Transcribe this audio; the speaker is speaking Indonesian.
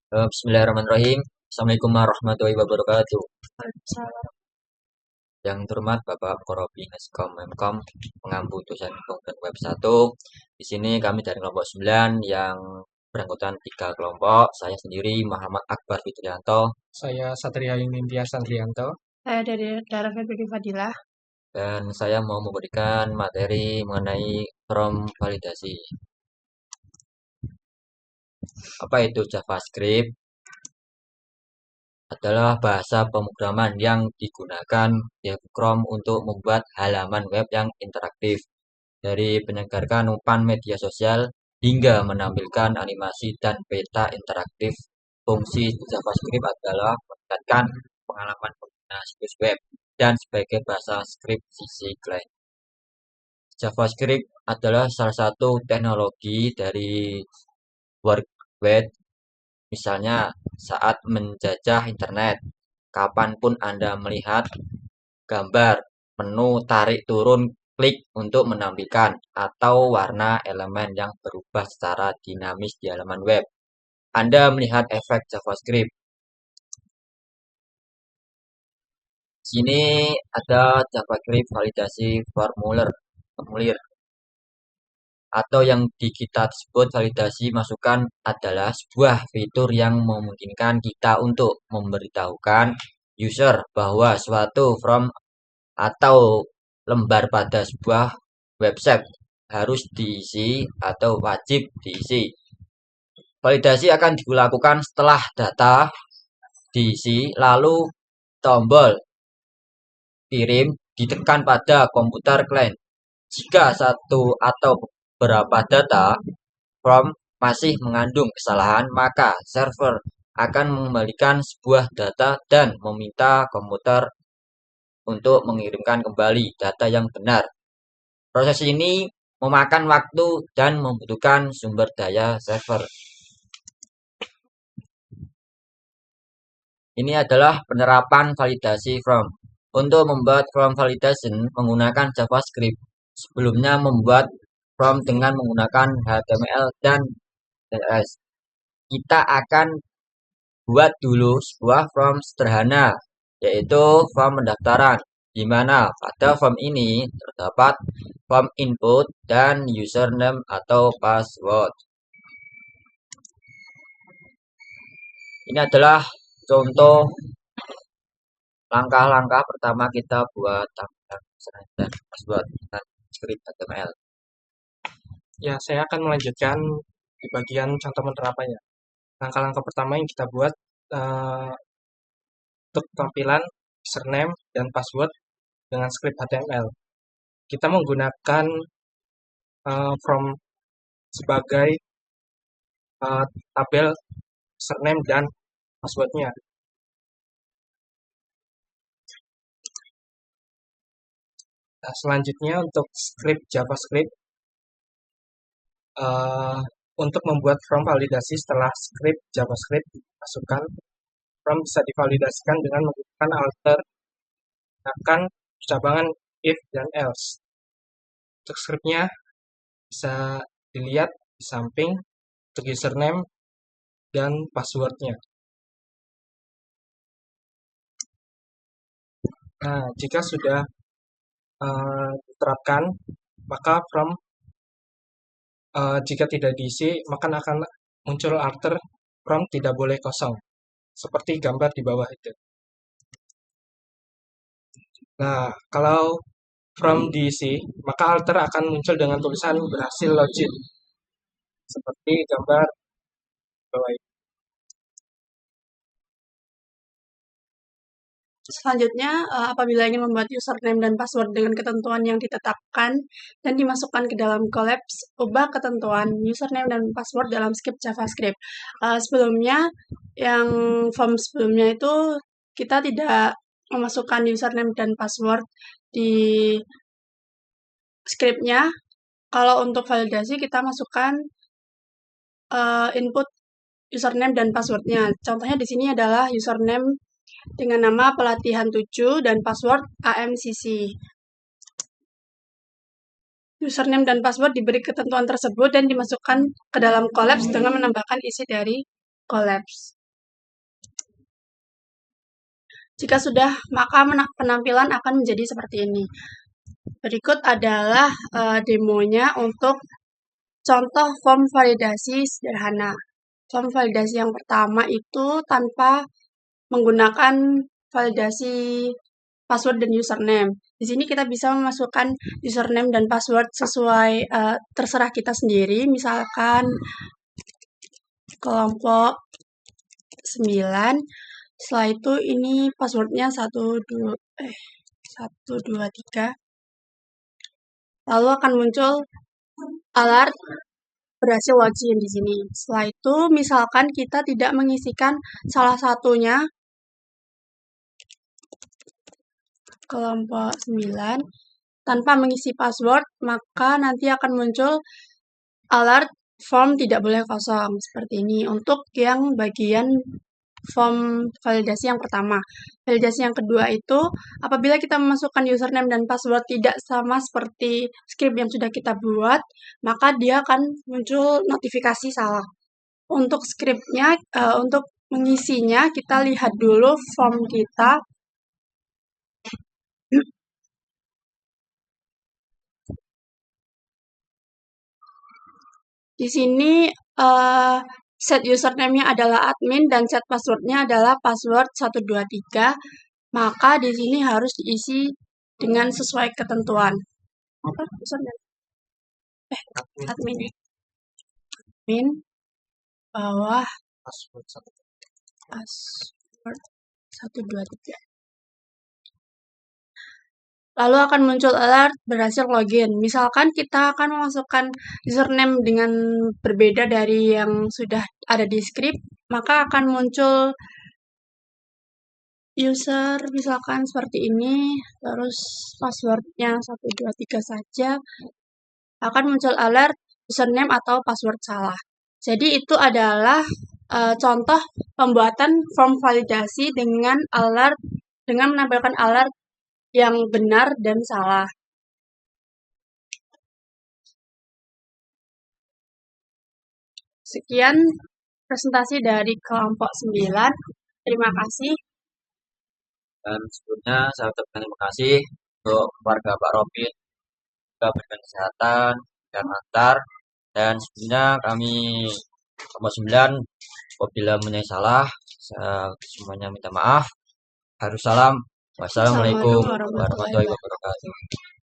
Bismillahirrahmanirrahim. Assalamualaikum warahmatullahi wabarakatuh. Yang terhormat Bapak Korobi Neskom Memkom, pengampu dosen program web 1. Di sini kami dari kelompok 9 yang beranggotakan 3 kelompok. Saya sendiri Muhammad Akbar Fitrianto Saya Satria Nindya Sandrianto. Saya dari Dara Febri Fadilah. dan saya mau memberikan materi mengenai form validasi. Apa itu JavaScript? Adalah bahasa pemrograman yang digunakan di Chrome untuk membuat halaman web yang interaktif, dari menyegarkan umpan media sosial hingga menampilkan animasi dan peta interaktif. Fungsi JavaScript adalah meningkatkan pengalaman pengguna situs web dan sebagai bahasa script sisi klien. JavaScript adalah salah satu teknologi dari workbench. Misalnya, saat menjajah internet, kapanpun Anda melihat gambar, menu tarik turun klik untuk menampilkan, atau warna elemen yang berubah secara dinamis di halaman web. Anda melihat efek JavaScript. Sini ada JavaScript validasi formulir atau yang di kita sebut validasi masukan adalah sebuah fitur yang memungkinkan kita untuk memberitahukan user bahwa suatu form atau lembar pada sebuah website harus diisi atau wajib diisi. Validasi akan dilakukan setelah data diisi, lalu tombol kirim ditekan pada komputer klien. Jika satu atau beberapa data form masih mengandung kesalahan, maka server akan mengembalikan sebuah data dan meminta komputer untuk mengirimkan kembali data yang benar. Proses ini memakan waktu dan membutuhkan sumber daya server. Ini adalah penerapan validasi form. Untuk membuat form validation menggunakan JavaScript. Sebelumnya membuat form dengan menggunakan HTML dan CSS. Kita akan buat dulu sebuah form sederhana, yaitu form pendaftaran, di mana pada form ini terdapat form input dan username atau password. Ini adalah contoh langkah-langkah pertama kita buat tampilan username dan password dengan script HTML. Ya, saya akan melanjutkan di bagian contoh penerapannya. Langkah-langkah pertama yang kita buat untuk tampilan username dan password dengan script HTML. Kita menggunakan from sebagai tabel username dan passwordnya. Nah, selanjutnya untuk script JavaScript, untuk membuat form validasi setelah script JavaScript dimasukkan, form bisa divalidasikan dengan menggunakan alter akan cabangan if dan else. Untuk scriptnya bisa dilihat di samping untuk username dan passwordnya. Nah, jika sudah diterapkan, maka from jika tidak diisi, maka akan muncul alter from tidak boleh kosong, seperti gambar di bawah itu. Nah, kalau from diisi, maka alter akan muncul dengan tulisan berhasil login, seperti gambar di bawah itu. Selanjutnya, apabila ingin membuat username dan password dengan ketentuan yang ditetapkan dan dimasukkan ke dalam collapse, ubah ketentuan username dan password dalam script JavaScript. Sebelumnya, yang form sebelumnya itu kita tidak memasukkan username dan password di scriptnya. Kalau untuk validasi kita masukkan input username dan passwordnya. Contohnya di sini adalah username dengan nama pelatihan 7 dan password AMCC. Username dan password diberi ketentuan tersebut dan dimasukkan ke dalam collapse dengan menambahkan isi dari collapse. Jika sudah, maka penampilan akan menjadi seperti ini. Berikut adalah demonya untuk contoh form validasi sederhana. Form validasi yang pertama itu tanpa menggunakan validasi password dan username. Di sini kita bisa memasukkan username dan password sesuai terserah kita sendiri. Misalkan kelompok 9. Setelah itu ini passwordnya 123. Lalu akan muncul alert berhasil login di sini. Setelah itu misalkan kita tidak mengisikan salah satunya, kelompok 9, tanpa mengisi password, maka nanti akan muncul alert form tidak boleh kosong seperti ini untuk yang bagian form validasi yang pertama. Validasi yang kedua itu apabila kita memasukkan username dan password tidak sama seperti script yang sudah kita buat, maka dia akan muncul notifikasi salah. Untuk scriptnya, untuk mengisinya kita lihat dulu form kita. Di sini set username-nya adalah admin dan set password-nya adalah password 123. Maka di sini harus diisi dengan sesuai ketentuan. Apa username? Admin. Admin bawah password 123. Lalu akan muncul alert berhasil login. Misalkan kita akan memasukkan username dengan berbeda dari yang sudah ada di script, maka akan muncul user misalkan seperti ini, terus passwordnya 123 saja, akan muncul alert username atau password salah. Jadi itu adalah contoh pembuatan form validasi dengan menampilkan alert yang benar dan salah. Sekian presentasi dari kelompok 9. Terima kasih. Dan sebelumnya saya ucapkan terima kasih untuk keluarga Pak Robin, juga berikan kesehatan dan lancar. Dan sebelumnya kami kelompok 9 apabila mempunyai salah, saya semuanya minta maaf. Harus salam. Wassalamualaikum warahmatullahi wabarakatuh.